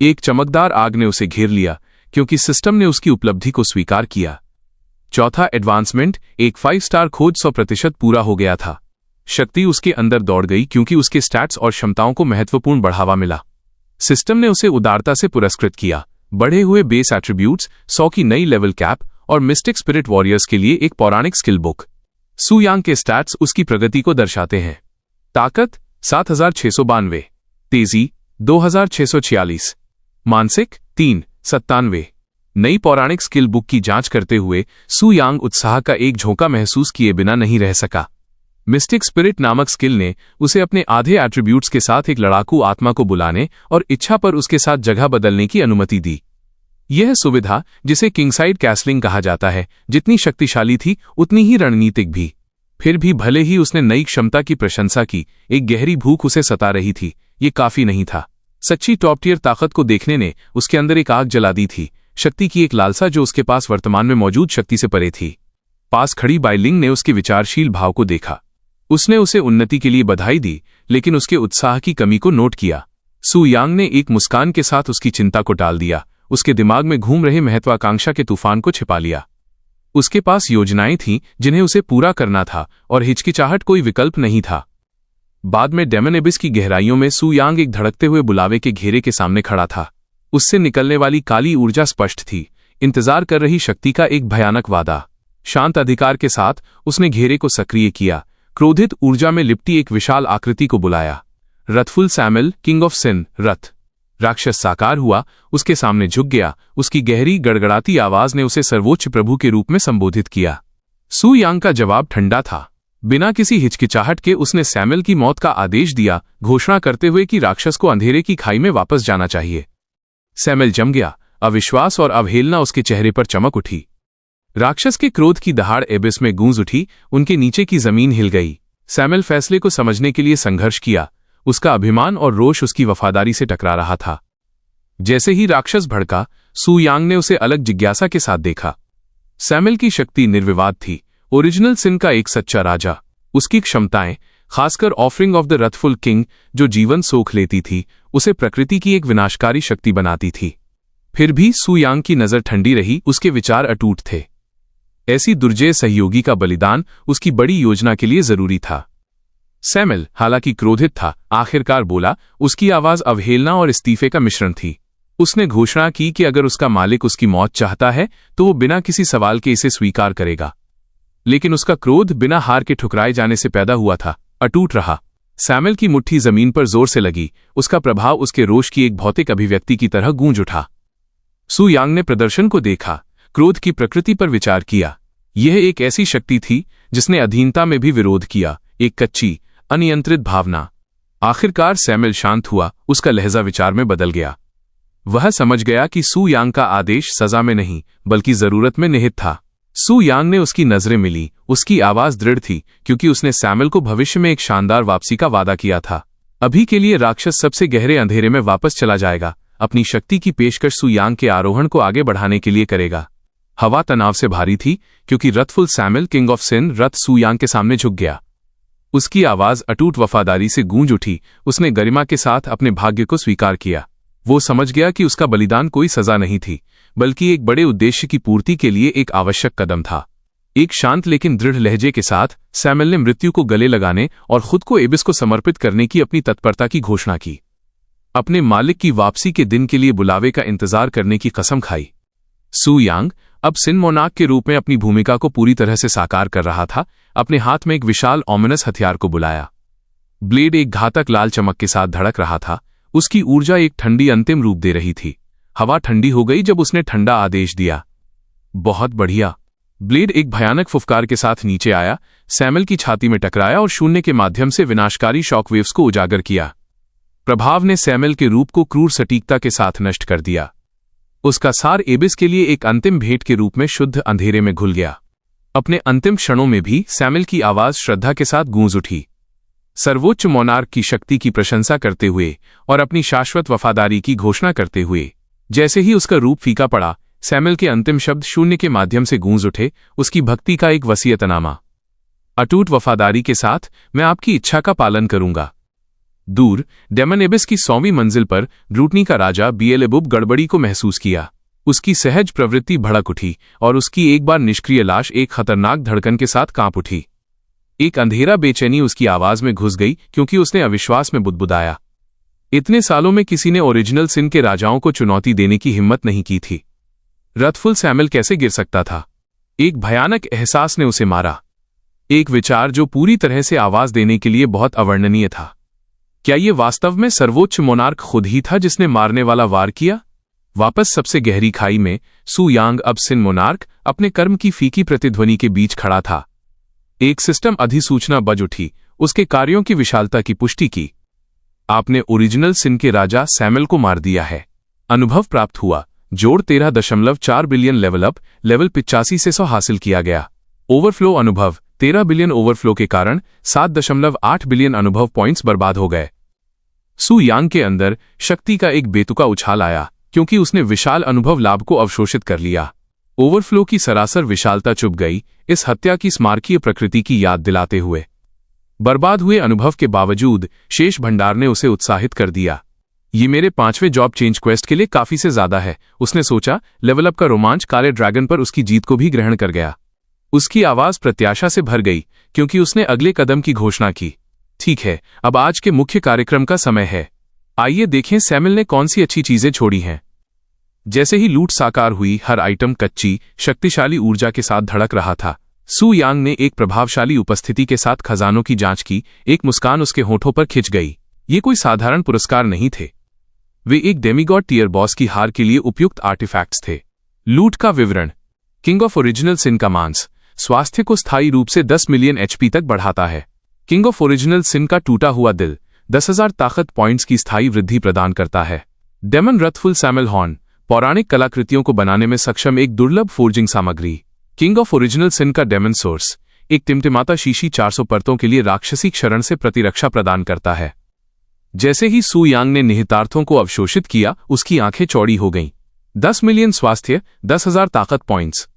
एक चमकदार आग ने उसे घेर लिया क्योंकि सिस्टम ने उसकी उपलब्धि को स्वीकार किया। चौथा एडवांसमेंट, एक 5 स्टार खोज 100% पूरा हो गया था। शक्ति उसके अंदर दौड़ गई क्योंकि उसके स्टैट्स और क्षमताओं को महत्वपूर्ण बढ़ावा मिला। सिस्टम ने उसे उदारता से पुरस्कृत किया। बढ़े हुए बेस एट्रीब्यूट्स, 100 की नई लेवल कैप और मिस्टिक स्पिरिट वॉरियर्स के लिए एक पौराणिक स्किल बुक। सू यांग के स्टैट्स उसकी प्रगति को दर्शाते हैं। ताकत 7692, तेजी 2646, मानसिक 397। नई पौराणिक स्किल बुक की जांच करते हुए सू यांग उत्साह का एक झोंका महसूस किए बिना नहीं रह सका। मिस्टिक स्पिरिट नामक स्किल ने उसे अपने आधे एट्रीब्यूट्स के साथ एक लड़ाकू आत्मा को बुलाने और इच्छा पर उसके साथ जगह बदलने की अनुमति दी। यह सुविधा, जिसे किंगसाइड कैसलिंग कहा जाता है, जितनी शक्तिशाली थी उतनी ही रणनीतिक भी। फिर भी भले ही उसने नई क्षमता की प्रशंसा की, एक गहरी भूख उसे सता रही थी। ये काफी नहीं था। सच्ची टॉप टियर ताकत को देखने ने उसके अंदर एक आग जला दी थी, शक्ति की एक लालसा जो उसके पास वर्तमान में मौजूद शक्ति से परे थी। पास खड़ी बाइलिंग ने उसके विचारशील भाव को देखा। उसने उसे उन्नति के लिए बधाई दी, लेकिन उसके उत्साह की कमी को नोट किया। सू यांग ने एक मुस्कान के साथ उसकी चिंता को टाल दिया, उसके दिमाग में घूम रहे महत्वाकांक्षा के तूफान को छिपा लिया। उसके पास योजनाएं थीं जिन्हें उसे पूरा करना था और हिचकिचाहट कोई विकल्प नहीं था। बाद में डेमन एबिस की गहराइयों में सू यांग एक धड़कते हुए बुलावे के घेरे के सामने खड़ा था। उससे निकलने वाली काली ऊर्जा स्पष्ट थी, इंतजार कर रही शक्ति का एक भयानक वादा। शांत अधिकार के साथ उसने घेरे को सक्रिय किया, क्रोधित ऊर्जा में लिपटी एक विशाल आकृति को बुलाया। रथफुल सैमुएल, किंग ऑफ सिन, रथ राक्षस साकार हुआ, उसके सामने झुक गया। उसकी गहरी गड़गड़ाती आवाज ने उसे सर्वोच्च प्रभु के रूप में संबोधित किया। सू यांग का जवाब ठंडा था। बिना किसी हिचकिचाहट के उसने सैमुएल की मौत का आदेश दिया, घोषणा करते हुए कि राक्षस को अंधेरे की खाई में वापस जाना चाहिए। सैमुएल जम गया। अविश्वास और अवहेलना उसके चेहरे पर चमक उठी। राक्षस के क्रोध की दहाड़ एबिस में गूंज उठी, उनके नीचे की जमीन हिल गई। सैमुएल फैसले को समझने के लिए संघर्ष किया। उसका अभिमान और रोष उसकी वफादारी से टकरा रहा था। जैसे ही राक्षस भड़का, सू यांग ने उसे अलग जिज्ञासा के साथ देखा। सैमुएल की शक्ति निर्विवाद थी, ओरिजिनल सिन का एक सच्चा राजा। उसकी क्षमताएं, खासकर offering of the wrathful king, जो जीवन सोख लेती थी, उसे प्रकृति की एक विनाशकारी शक्ति बनाती थी। फिर भी सू यांग की नजर ठंडी रही, उसके विचार अटूट थे। ऐसी दुर्जय सहयोगी का बलिदान उसकी बड़ी योजना के लिए जरूरी था। सैमुएल, हालांकि क्रोधित था, आखिरकार बोला। उसकी आवाज अवहेलना और इस्तीफे का मिश्रण थी। उसने घोषणा की कि अगर उसका मालिक उसकी मौत चाहता है तो वो बिना किसी सवाल के इसे स्वीकार करेगा। लेकिन उसका क्रोध बिना हार के ठुकराए जाने से पैदा हुआ था, अटूट रहा। सैमुएल की मुट्ठी जमीन पर जोर से लगी, उसका प्रभाव उसके रोष की एक भौतिक अभिव्यक्ति की तरह गूंज उठा। सू यांग ने प्रदर्शन को देखा, क्रोध की प्रकृति पर विचार किया। यह एक ऐसी शक्ति थी जिसने अधीनता में भी विरोध किया, एक कच्ची, अनियंत्रित भावना। आखिरकार सैमुएल शांत हुआ, उसका लहजा विचार में बदल गया। वह समझ गया कि सू यांग का आदेश सजा में नहीं बल्कि जरूरत में निहित था। सू यांग ने उसकी नजरें मिली, उसकी आवाज दृढ़ थी, क्योंकि उसने सैमुएल को भविष्य में एक शानदार वापसी का वादा किया था। अभी के लिए राक्षस सबसे गहरे अंधेरे में वापस चला जाएगा, अपनी शक्ति की पेशकश सू यांग के आरोहण को आगे बढ़ाने के लिए करेगा। हवा तनाव से भारी थी, क्योंकि रथफुल सैमुएल, किंग ऑफ सिन, रथ सू यांग के सामने झुक गया। उसकी आवाज अटूट वफादारी से गूंज उठी। उसने गरिमा के साथ अपने भाग्य को स्वीकार किया। वो समझ गया कि उसका बलिदान कोई सजा नहीं थी, बल्कि एक बड़े उद्देश्य की पूर्ति के लिए एक आवश्यक कदम था। एक शांत लेकिन दृढ़ लहजे के साथ सैमुएल ने मृत्यु को गले लगाने और खुद को एबिस को समर्पित करने की अपनी तत्परता की घोषणा की। अपने मालिक की वापसी के दिन के लिए बुलावे का इंतजार करने की कसम खाई। सू यांग अब सिन मोनार्क के रूप में अपनी भूमिका को पूरी तरह से साकार कर रहा था। अपने हाथ में एक विशाल ऑमिनस हथियार को बुलाया। ब्लेड एक घातक लाल चमक के साथ धड़क रहा था। उसकी ऊर्जा एक ठंडी अंतिम रूप दे रही थी। हवा ठंडी हो गई जब उसने ठंडा आदेश दिया। बहुत बढ़िया। ब्लेड एक भयानक फुफकार के साथ नीचे आया, सैमुएल की छाती में टकराया और शून्य के माध्यम से विनाशकारी शॉकवेव्स को उजागर किया। प्रभाव ने सैमुएल के रूप को क्रूर सटीकता के साथ नष्ट कर दिया। उसका सार एबिस के लिए एक अंतिम भेंट के रूप में शुद्ध अंधेरे में घुल गया। अपने अंतिम क्षणों में भी सैमुएल की आवाज श्रद्धा के साथ गूंज उठी, सर्वोच्च मोनार्क की शक्ति की प्रशंसा करते हुए और अपनी शाश्वत वफादारी की घोषणा करते हुए। जैसे ही उसका रूप फीका पड़ा, सैमुएल के अंतिम शब्द शून्य के माध्यम से गूंज उठे, उसकी भक्ति का एक वसीयतनामा। अटूट वफादारी के साथ मैं आपकी इच्छा का पालन करूंगा। दूर डेमन एबिस की 100वीं मंजिल पर ब्रूटनी का राजा बिएलेबुब गड़बड़ी को महसूस किया। उसकी सहज प्रवृत्ति भड़क उठी और उसकी एक बार निष्क्रिय लाश एक खतरनाक धड़कन के साथ कांप उठी। एक अंधेरा बेचैनी उसकी आवाज में घुस गई क्योंकि उसने अविश्वास में बुदबुदाया। इतने सालों में किसी ने ओरिजिनल सिन के राजाओं को चुनौती देने की हिम्मत नहीं की थी। रथफुल सैमुअल कैसे गिर सकता था? एक भयानक एहसास ने उसे मारा, एक विचार जो पूरी तरह से आवाज देने के लिए बहुत अवर्णनीय था। क्या ये वास्तव में सर्वोच्च मोनार्क खुद ही था जिसने मारने वाला वार किया? वापस सबसे गहरी खाई में सू यांग, अब सिन मोनार्क, अपने कर्म की फीकी प्रतिध्वनि के बीच खड़ा था। एक सिस्टम अधिसूचना बज उठी, उसके कार्यों की विशालता की पुष्टि की। आपने ओरिजिनल सिन के राजा सैमुअल को मार दिया है। अनुभव प्राप्त हुआ। जोड़ 13.4 बिलियन लेवल अप, लेवल 85 से 100 हासिल किया गया। ओवरफ्लो अनुभव 13 बिलियन ओवरफ्लो के कारण 7.8 बिलियन अनुभव पॉइंट्स बर्बाद हो गए। सू यांग के अंदर शक्ति का एक बेतुका उछाल आया क्योंकि उसने विशाल अनुभव लाभ को अवशोषित कर लिया। ओवरफ्लो की सरासर विशालता चुप गई, इस हत्या की स्मारकीय प्रकृति की याद दिलाते हुए। बर्बाद हुए अनुभव के बावजूद शेष भंडार ने उसे उत्साहित कर दिया। ये मेरे 5वें जॉब चेंज क्वेस्ट के लिए काफी से ज्यादा है, उसने सोचा। लेवल अप का रोमांच काले ड्रैगन पर उसकी जीत को भी ग्रहण कर गया। उसकी आवाज प्रत्याशा से भर गई क्योंकि उसने अगले कदम की घोषणा की। ठीक है, अब आज के मुख्य कार्यक्रम का समय है। आइए देखें सैमुअल ने कौन सी अच्छी चीजें छोड़ी हैं। जैसे ही लूट साकार हुई, हर आइटम कच्ची, शक्तिशाली ऊर्जा के साथ धड़क रहा था। सू यांग ने एक प्रभावशाली उपस्थिति के साथ खजानों की जांच की। एक मुस्कान उसके होठों पर खिंच गई। ये कोई साधारण पुरस्कार नहीं थे, वे एक डेमीगॉड टियर बॉस की हार के लिए उपयुक्त आर्टिफैक्ट्स थे। लूट का विवरण। किंग ऑफ ओरिजिनल सिन का मांस स्वास्थ्य को स्थायी रूप से 10 मिलियन एचपी तक बढ़ाता है। किंग ऑफ ओरिजिनल सिन का टूटा हुआ दिल 10,000 ताकत पॉइंट्स की स्थायी वृद्धि प्रदान करता है। डेमन रथफुल सैमुअल हॉर्न पौराणिक कलाकृतियों को बनाने में सक्षम एक दुर्लभ फोर्जिंग सामग्री। किंग ऑफ ओरिजिनल सिन का डेमन सोर्स एक टिमटिमाता शीशी 400 परतों के लिए राक्षसी क्षरण से प्रतिरक्षा प्रदान करता है। जैसे ही सू यांग ने निहितार्थों को अवशोषित किया, उसकी आंखें चौड़ी हो गईं। 10 मिलियन स्वास्थ्य, 10,000 ताकत पॉइंट्स,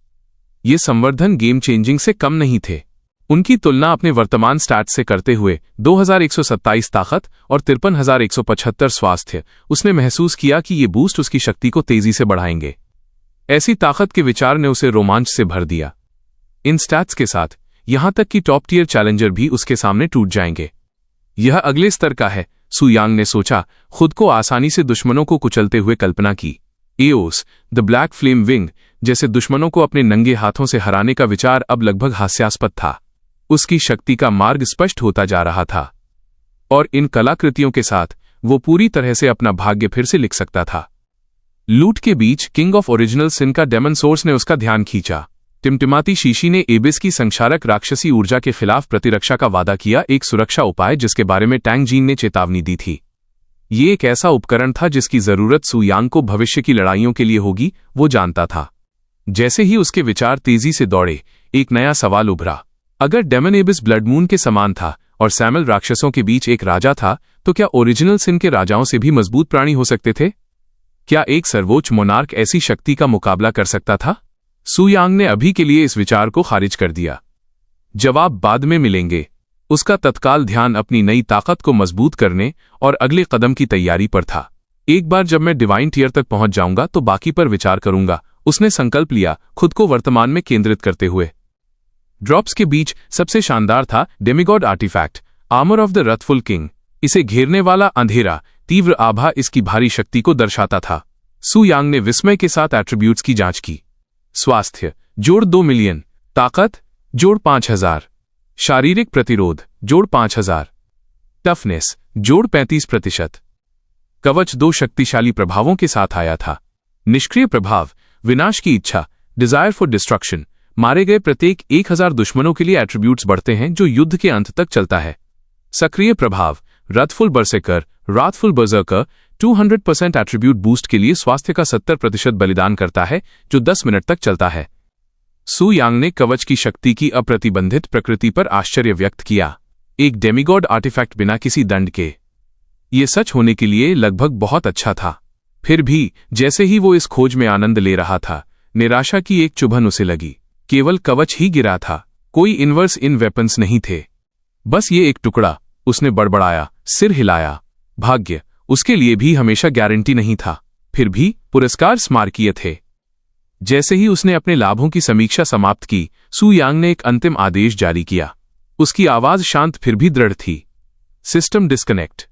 ये संवर्धन गेम चेंजिंग से कम नहीं थे। उनकी तुलना अपने वर्तमान स्टैट्स से करते हुए 2127 ताकत और 53,175 स्वास्थ्य, उसने महसूस किया कि ये बूस्ट उसकी शक्ति को तेजी से बढ़ाएंगे। ऐसी ताकत के विचार ने उसे रोमांच से भर दिया। इन स्टैट्स के साथ यहां तक कि टॉप टियर चैलेंजर भी उसके सामने टूट जाएंगे। यह अगले स्तर का है, सू यांग ने सोचा, खुद को आसानी से दुश्मनों को कुचलते हुए कल्पना की। Eos the black flame wing जैसे दुश्मनों को अपने नंगे हाथों से हराने का विचार अब लगभग हास्यास्पद था। उसकी शक्ति का मार्ग स्पष्ट होता जा रहा था और इन कलाकृतियों के साथ वो पूरी तरह से अपना भाग्य फिर से लिख सकता था। लूट के बीच किंग ऑफ ओरिजिनल सिन का डेमन सोर्स ने उसका ध्यान खींचा। टिमटिमाती शीशी ने एबिस की संक्षारक राक्षसी ऊर्जा के खिलाफ प्रतिरक्षा का वादा किया, एक सुरक्षा उपाय जिसके बारे में टैंग जीन ने चेतावनी दी थी। ये एक ऐसा उपकरण था जिसकी जरूरत सू यांग को भविष्य की लड़ाइयों के लिए होगी, वो जानता था। जैसे ही उसके विचार तेजी से दौड़े, एक नया सवाल उभरा। अगर डेमन एबिस ब्लड मून के समान था और सैमुअल राक्षसों के बीच एक राजा था, तो क्या ओरिजिनल सिन के राजाओं से भी मजबूत प्राणी हो सकते थे? क्या एक सर्वोच्च मोनार्क ऐसी शक्ति का मुकाबला कर सकता था? सू यांग ने अभी के लिए इस विचार को खारिज कर दिया। जवाब बाद में मिलेंगे। उसका तत्काल ध्यान अपनी नई ताकत को मजबूत करने और अगले कदम की तैयारी पर था। एक बार जब मैं डिवाइन टियर तक पहुंच जाऊंगा तो बाकी पर विचार करूंगा, उसने संकल्प लिया, खुद को वर्तमान में केंद्रित करते हुए। ड्रॉप्स के बीच सबसे शानदार था demigod artefact, armour of the wrathful king. इसे घेरने वाला अंधेरा तीव्र आभा इसकी भारी शक्ति को दर्शाता था। सू यांग ने विस्मय के साथ एट्रीब्यूट्स की जांच की। स्वास्थ्य जोड़ 2 मिलियन, ताकत जोड़ 5000, शारीरिक प्रतिरोध जोड़ 5000, टफनेस जोड़ 35%। कवच 2 शक्तिशाली प्रभावों के साथ आया था। निष्क्रिय प्रभाव विनाश की इच्छा, डिजायर फॉर डिस्ट्रक्शन, मारे गए प्रत्येक 1000 दुश्मनों के लिए एट्रीब्यूट्स बढ़ते हैं जो युद्ध के अंत तक चलता है। सक्रिय प्रभाव रथफुल बरसेकर, राथफुल बर्जर्कर 200% एट्रीब्यूट बूस्ट के लिए स्वास्थ्य का 70% बलिदान करता है जो 10 मिनट तक चलता है। सू यांग ने कवच की शक्ति की अप्रतिबंधित प्रकृति पर आश्चर्य व्यक्त किया। एक डेमीगॉड आर्टिफैक्ट बिना किसी दंड के, ये सच होने के लिए लगभग बहुत अच्छा था। फिर भी जैसे ही वो इस खोज में आनंद ले रहा था, निराशा की एक चुभन उसे लगी। केवल कवच ही गिरा था, कोई इनवर्स इन वेपन्स नहीं थे। बस ये एक टुकड़ा, उसने बड़बड़ाया, सिर हिलाया। भाग्य उसके लिए भी हमेशा गारंटी नहीं था, फिर भी पुरस्कार स्मारकीय थे। जैसे ही उसने अपने लाभों की समीक्षा समाप्त की, सू यांग ने एक अंतिम आदेश जारी किया। उसकी आवाज शांत फिर भी दृढ़ थी। System disconnect.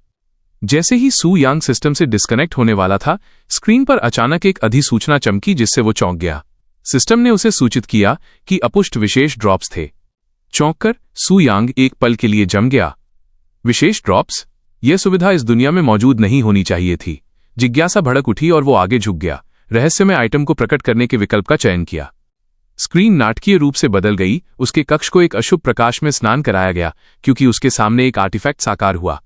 जैसे ही सू यांग सिस्टम से डिस्कनेक्ट होने वाला था, स्क्रीन पर अचानक एक अधिसूचना चमकी जिससे वो चौंक गया। सिस्टम ने उसे सूचित किया कि अपुष्ट विशेष ड्रॉप्स थे। चौंककर सू यांग एक पल के लिए जम गया। विशेष ड्रॉप्स? यह सुविधा इस दुनिया में मौजूद नहीं होनी चाहिए थी। जिज्ञासा भड़क उठी और वो आगे झुक गया, रहस्यमय आइटम को प्रकट करने के विकल्प का चयन किया। स्क्रीन नाटकीय रूप से बदल गई। उसके कक्ष को एक अशुभ प्रकाश में स्नान कराया गया क्योंकि उसके सामने एक आर्टिफैक्ट साकार हुआ।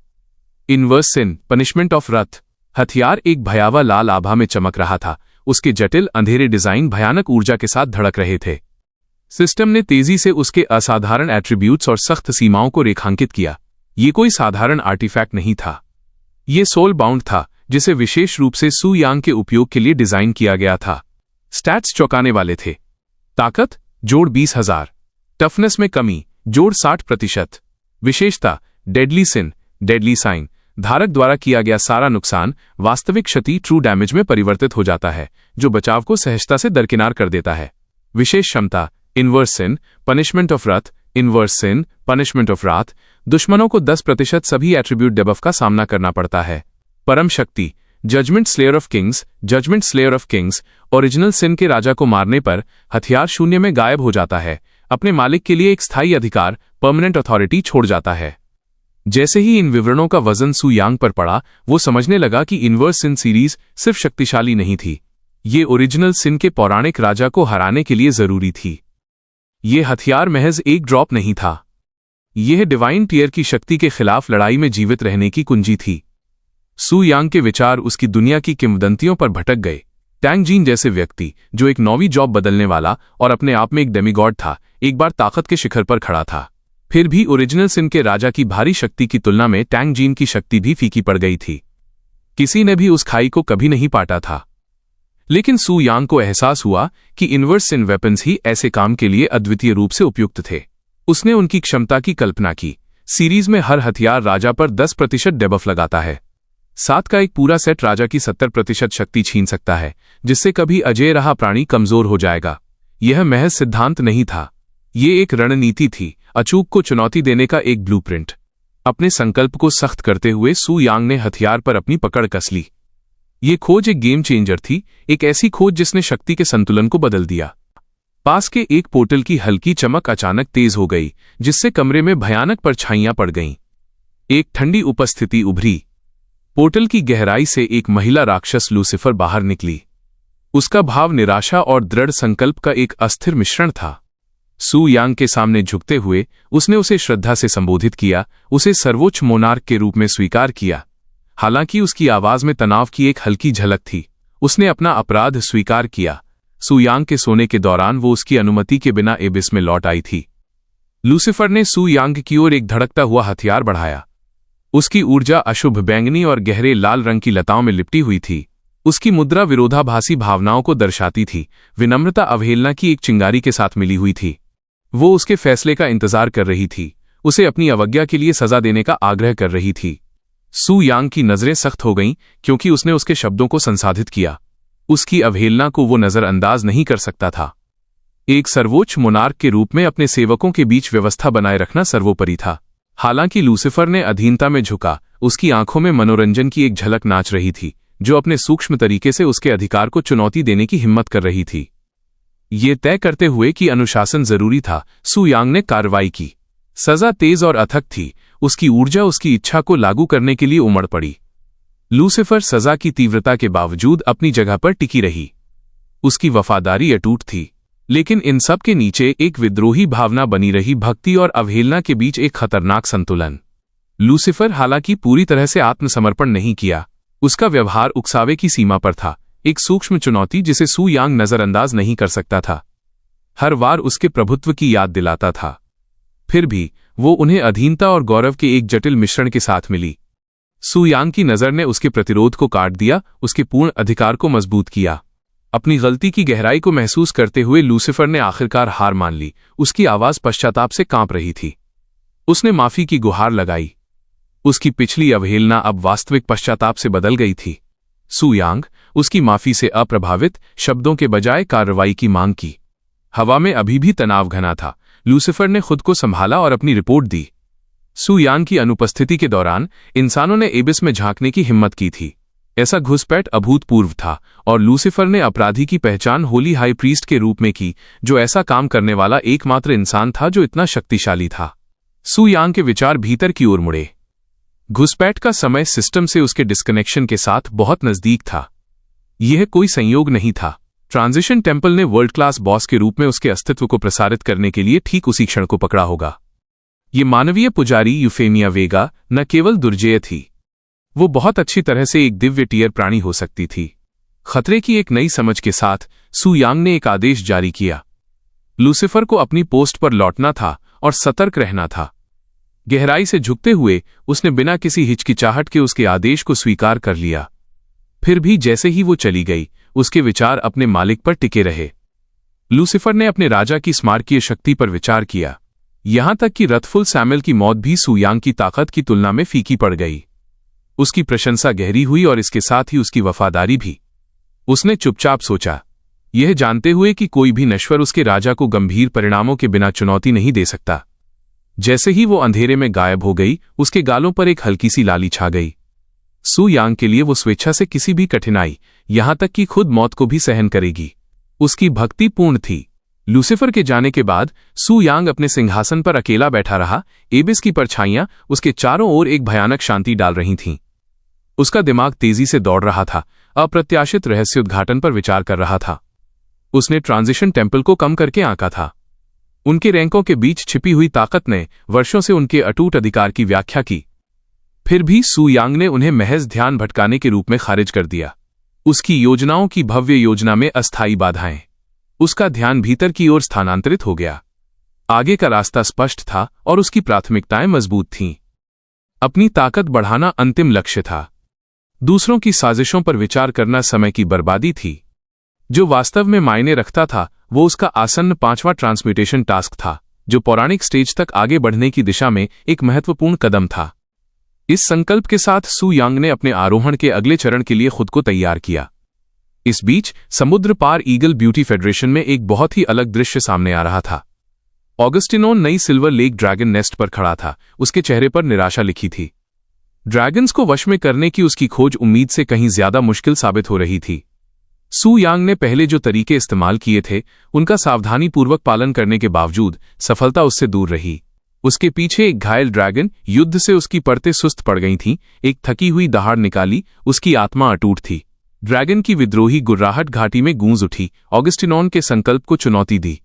इनवर्स सिन, पनिशमेंट ऑफ रथ। हथियार एक भयावह लाल आभा में चमक रहा था। उसके जटिल अंधेरे डिजाइन भयानक ऊर्जा के साथ धड़क रहे थे। सिस्टम ने तेजी से उसके असाधारण एट्रीब्यूट्स और सख्त सीमाओं को रेखांकित किया। ये कोई साधारण आर्टिफैक्ट नहीं था। ये सोल बाउंड था, जिसे विशेष रूप से सू यांग के उपयोग के लिए डिजाइन किया गया था। स्टैट्स चौंकाने वाले थे। ताकत जोड़ 20,000, टफनेस में कमी जोड़ 60%, विशेषता डेडली सिन, डेडली साइन। धारक द्वारा किया गया सारा नुकसान वास्तविक क्षति ट्रू डैमेज में परिवर्तित हो जाता है, जो बचाव को सहजता से दरकिनार कर देता है। विशेष क्षमता inverse sin, punishment of Rath, inverse sin, punishment of रात। दुश्मनों को 10% सभी एट्रीब्यूट डेबफ का सामना करना पड़ता है। परम शक्ति judgement slayer of kings, judgement slayer of kings. Original sin के राजा को मारने पर हथियार शून्य में गायब हो जाता है। अपने मालिक के लिए एक स्थायी अधिकार, परमानेंट अथॉरिटी छोड़ जाता है। जैसे ही इन विवरणों का वजन सू यांग पर पड़ा, वो समझने लगा कि इनवर्स सिन सीरीज सिर्फ शक्तिशाली नहीं थी, ये ओरिजिनल सिन के पौराणिक राजा को हराने के लिए जरूरी थी। ये हथियार महज एक ड्रॉप नहीं था, यह डिवाइन टीयर की शक्ति के खिलाफ लड़ाई में जीवित रहने की कुंजी थी। सू यांग के विचार उसकी दुनिया की किंवदंतियों पर भटक गए। टैंग जीन जैसे व्यक्ति, जो एक नौवीं जॉब बदलने वाला और अपने आप में एक डेमीगॉड था, एक बार ताकत के शिखर पर खड़ा था। फिर भी ओरिजिनल सिन के राजा की भारी शक्ति की तुलना में टैंग जीन की शक्ति भी फीकी पड़ गई थी। किसी ने भी उस खाई को कभी नहीं पाटा था। लेकिन सू यांग को एहसास हुआ कि इनवर्स सिन वेपन्स ही ऐसे काम के लिए अद्वितीय रूप से उपयुक्त थे। उसने उनकी क्षमता की कल्पना की। सीरीज में हर हथियार राजा पर 10% डेबफ लगाता है। 7 का एक पूरा सेट राजा की 70% शक्ति छीन सकता है, जिससे कभी अजेय रहा प्राणी कमजोर हो जाएगा। यह महज सिद्धांत नहीं था, ये एक रणनीति थी, अचूक को चुनौती देने का एक ब्लूप्रिंट। अपने संकल्प को सख्त करते हुए सू यांग ने हथियार पर अपनी पकड़ कस ली। ये खोज एक गेम चेंजर थी, एक ऐसी खोज जिसने शक्ति के संतुलन को बदल दिया। पास के एक पोर्टल की हल्की चमक अचानक तेज हो गई, जिससे कमरे में भयानक परछाइयां पड़ गईं। एक ठंडी उपस्थिति उभरी। पोर्टल की गहराई से एक महिला राक्षस लूसिफर बाहर निकली। उसका भाव निराशा और दृढ़ संकल्प का एक अस्थिर मिश्रण था। सू यांग के सामने झुकते हुए उसने उसे श्रद्धा से संबोधित किया, उसे सर्वोच्च मोनार्क के रूप में स्वीकार किया। हालांकि उसकी आवाज में तनाव की एक हल्की झलक थी। उसने अपना अपराध स्वीकार किया। सू यांग के सोने के दौरान वो उसकी अनुमति के बिना एबिस में लौट आई थी। लूसिफर ने सू यांग की ओर एक धड़कता हुआ हथियार बढ़ाया। उसकी ऊर्जा अशुभ बैंगनी और गहरे लाल रंग की लताओं में लिपटी हुई थी। उसकी मुद्रा विरोधाभासी भावनाओं को दर्शाती थी। विनम्रता अवहेलना की एक चिंगारी के साथ मिली हुई थी। वो उसके फैसले का इंतजार कर रही थी, उसे अपनी अवज्ञा के लिए सजा देने का आग्रह कर रही थी। सू यांग की नजरें सख्त हो गईं क्योंकि उसने उसके शब्दों को संसाधित किया। उसकी अवहेलना को वो नजरअंदाज नहीं कर सकता था। एक सर्वोच्च मोनार्क के रूप में अपने सेवकों के बीच व्यवस्था बनाए रखना सर्वोपरि था। हालांकि लूसिफर ने अधीनता में झुका, उसकी आंखों में मनोरंजन की एक झलक नाच रही थी, जो अपने सूक्ष्म तरीके से उसके अधिकार को चुनौती देने की हिम्मत कर रही थी। ये तय करते हुए कि अनुशासन जरूरी था, सू यांग ने कार्रवाई की। सजा तेज और अथक थी। उसकी ऊर्जा उसकी इच्छा को लागू करने के लिए उमड़ पड़ी। लूसिफर सजा की तीव्रता के बावजूद अपनी जगह पर टिकी रही। उसकी वफादारी अटूट थी, लेकिन इन सब के नीचे एक विद्रोही भावना बनी रही, भक्ति और अवहेलना के बीच एक खतरनाक संतुलन। लूसिफर हालांकि पूरी तरह से आत्मसमर्पण नहीं किया, उसका व्यवहार उकसावे की सीमा पर था, एक सूक्ष्म चुनौती जिसे सू यांग नजरअंदाज नहीं कर सकता था। हर वार उसके प्रभुत्व की याद दिलाता था। फिर भी वो उन्हें अधीनता और गौरव के एक जटिल मिश्रण के साथ मिली। सू यांग की नजर ने उसके प्रतिरोध को काट दिया, उसके पूर्ण अधिकार को मजबूत किया। अपनी गलती की गहराई को महसूस करते हुए लूसिफर ने आखिरकार हार मान ली। उसकी आवाज पश्चाताप से कांप रही थी। उसने माफी की गुहार लगाई। उसकी पिछली अवहेलना अब वास्तविक पश्चाताप से बदल गई थी। सू यांग उसकी माफी से अप्रभावित शब्दों के बजाय कार्रवाई की मांग की। हवा में अभी भी तनाव घना था। लूसीफर ने खुद को संभाला और अपनी रिपोर्ट दी। सू यांग की अनुपस्थिति के दौरान इंसानों ने एबिस में झांकने की हिम्मत की थी। ऐसा घुसपैठ अभूतपूर्व था और लूसीफर ने अपराधी की पहचान होली हाई प्रीस्ट के रूप में की, जो ऐसा काम करने वाला एकमात्र इंसान था जो इतना शक्तिशाली था। सू यांग के विचार भीतर की ओर मुड़े। घुसपैठ का समय सिस्टम से उसके डिस्कनेक्शन के साथ बहुत नजदीक था। यह कोई संयोग नहीं था। ट्रांजिशन टेम्पल ने वर्ल्ड क्लास बॉस के रूप में उसके अस्तित्व को प्रसारित करने के लिए ठीक उसी क्षण को पकड़ा होगा। ये मानवीय पुजारी यूफेमिया वेगा न केवल दुर्जेय थी, वो बहुत अच्छी तरह से एक दिव्य टीयर प्राणी हो सकती थी। खतरे की एक नई समझ के साथ सू यांग ने एक आदेश जारी किया। लूसीफर को अपनी पोस्ट पर लौटना था और सतर्क रहना था। गहराई से झुकते हुए उसने बिना किसी हिचकिचाहट के उसके आदेश को स्वीकार कर लिया। फिर भी जैसे ही वो चली गई, उसके विचार अपने मालिक पर टिके रहे। लूसीफर ने अपने राजा की स्मारकीय शक्ति पर विचार किया, यहां तक कि रथफुल सैमुअल की मौत भी सू यांग की ताकत की तुलना में फीकी पड़ गई। उसकी प्रशंसा गहरी हुई और इसके साथ ही उसकी वफादारी भी। उसने चुपचाप सोचा, यह जानते हुए कि कोई भी नश्वर उसके राजा को गंभीर परिणामों के बिना चुनौती नहीं दे सकता। जैसे ही वो अंधेरे में गायब हो गई, उसके गालों पर एक हल्की सी लाली छा गई। सू यांग के लिए वो स्वेच्छा से किसी भी कठिनाई, यहां तक कि खुद मौत को भी सहन करेगी। उसकी भक्ति पूर्ण थी। लूसीफर के जाने के बाद सू यांग अपने सिंहासन पर अकेला बैठा रहा। एबिस की परछाइयां उसके चारों ओर एक भयानक शांति डाल रही थीं। उसका दिमाग तेजी से दौड़ रहा था, अप्रत्याशित रहस्योद्घाटन पर विचार कर रहा था। उसने ट्रांजिशन टेम्पल को कम करके आंका था। उनके रैंकों के बीच छिपी हुई ताकत ने वर्षों से उनके अटूट अधिकार की व्याख्या की। फिर भी सू यांग ने उन्हें महज ध्यान भटकाने के रूप में खारिज कर दिया। उसकी योजनाओं की भव्य योजना में अस्थायी बाधाएं। उसका ध्यान भीतर की ओर स्थानांतरित हो गया। आगे का रास्ता स्पष्ट था और उसकी प्राथमिकताएं मजबूत थीं। अपनी ताकत बढ़ाना अंतिम लक्ष्य था। दूसरों की साजिशों पर विचार करना समय की बर्बादी थी। जो वास्तव में मायने रखता था वो उसका आसन्न 5वां ट्रांसम्यूटेशन टास्क था, जो पौराणिक स्टेज तक आगे बढ़ने की दिशा में एक महत्वपूर्ण कदम था। इस संकल्प के साथ सू यांग ने अपने आरोहण के अगले चरण के लिए खुद को तैयार किया। इस बीच समुद्र पार ईगल ब्यूटी फेडरेशन में एक बहुत ही अलग दृश्य सामने आ रहा था। ऑगस्टिनोन नई सिल्वर लेक ड्रैगन नेस्ट पर खड़ा था। उसके चेहरे पर निराशा लिखी थी। ड्रैगन्स को वश में करने की उसकी खोज उम्मीद से कहीं ज्यादा मुश्किल साबित हो रही थी। सू यांग ने पहले जो तरीके इस्तेमाल किए थे, उनका सावधानीपूर्वक पालन करने के बावजूद सफलता उससे दूर रही। उसके पीछे एक घायल ड्रैगन, युद्ध से उसकी परतें सुस्त पड़ गई थीं, एक थकी हुई दहाड़ निकाली। उसकी आत्मा अटूट थी। ड्रैगन की विद्रोही गुर्राहट घाटी में गूंज उठी, ऑगस्टिनोन के संकल्प को चुनौती दी।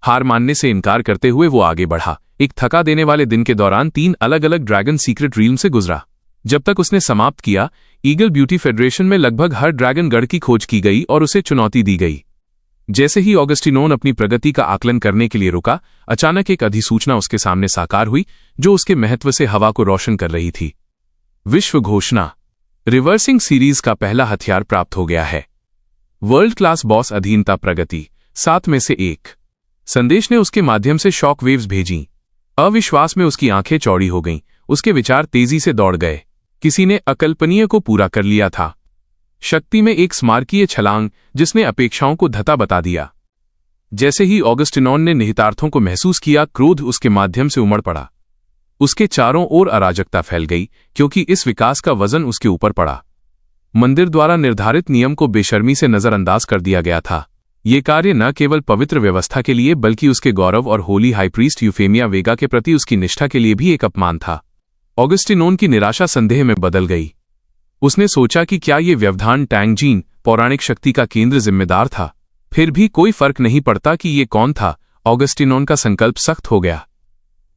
हार मानने से इनकार करते हुए वो आगे बढ़ा। एक थका देने वाले दिन के दौरान 3 अलग अलग ड्रैगन सीक्रेट रील्म से गुजरा। जब तक उसने समाप्त किया, ईगल ब्यूटी फेडरेशन में लगभग हर ड्रैगन गढ़ की खोज की गई और उसे चुनौती दी गई। जैसे ही ऑगस्टिनोन अपनी प्रगति का आकलन करने के लिए रुका, अचानक एक अधिसूचना उसके सामने साकार हुई, जो उसके महत्व से हवा को रोशन कर रही थी। विश्व घोषणा। रिवर्सिंग सीरीज का पहला हथियार प्राप्त हो गया है। वर्ल्ड क्लास बॉस अधीनता प्रगति 7 में से 1 संदेश ने उसके माध्यम से शॉक वेव्स भेजीं। अविश्वास में उसकी आंखें चौड़ी हो गईं। उसके विचार तेजी से दौड़ गए। किसी ने अकल्पनीय को पूरा कर लिया था। शक्ति में एक स्मारकीय छलांग जिसने अपेक्षाओं को धता बता दिया। जैसे ही ऑगस्टिनोन ने निहितार्थों को महसूस किया, क्रोध उसके माध्यम से उमड़ पड़ा। उसके चारों ओर अराजकता फैल गई, क्योंकि इस विकास का वजन उसके ऊपर पड़ा। मंदिर द्वारा निर्धारित नियम को बेशर्मी से नजरअंदाज कर दिया गया था। ये कार्य न केवल पवित्र व्यवस्था के लिए, बल्कि उसके गौरव और होली हाई प्रीस्ट यूफेमिया वेगा के प्रति उसकी निष्ठा के लिए भी एक अपमान था। ऑगस्टिनोन की निराशा संदेह में बदल गई। उसने सोचा कि क्या ये व्यवधान टैंगजीन, पौराणिक शक्ति का केंद्र, जिम्मेदार था। फिर भी कोई फर्क नहीं पड़ता कि ये कौन था। ऑगस्टिनोन का संकल्प सख्त हो गया।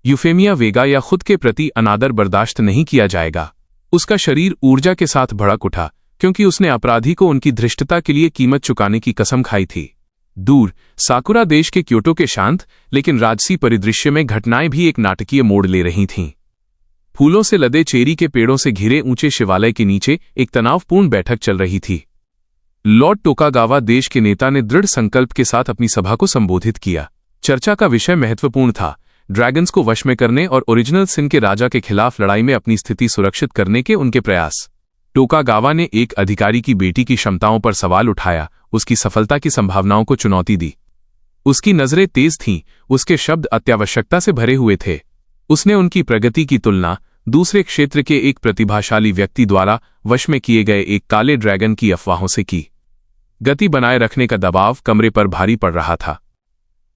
यूफेमिया वेगा या खुद के प्रति अनादर बर्दाश्त नहीं किया जाएगा। उसका शरीर ऊर्जा के साथ भड़क उठा, क्योंकि उसने अपराधी को उनकी धृष्टता के लिए कीमत चुकाने की कसम खाई थी। दूर साकुरा देश के क्योटो के शांत लेकिन राजसी परिदृश्य में घटनाएं भी एक नाटकीय मोड़ ले रही थीं। फूलों से लदे चेरी के पेड़ों से घिरे ऊंचे शिवालय के नीचे एक तनावपूर्ण बैठक चल रही थी। लॉर्ड टोकागावा देश के नेता ने दृढ़ संकल्प के साथ अपनी सभा को संबोधित किया। चर्चा का विषय महत्वपूर्ण था। ड्रैगन्स को वश में करने और ओरिजिनल सिन के राजा के खिलाफ लड़ाई में अपनी स्थिति सुरक्षित करने के उनके प्रयास। टोकागावा ने एक अधिकारी की बेटी की क्षमताओं पर सवाल उठाया, उसकी सफलता की संभावनाओं को चुनौती दी। उसकी नजरें तेज थीं, उसके शब्द अत्यावश्यकता से भरे हुए थे। उसने उनकी प्रगति की तुलना दूसरे क्षेत्र के एक प्रतिभाशाली व्यक्ति द्वारा वश में किए गए एक काले ड्रैगन की अफवाहों से की। गति बनाए रखने का दबाव कमरे पर भारी पड़ रहा था।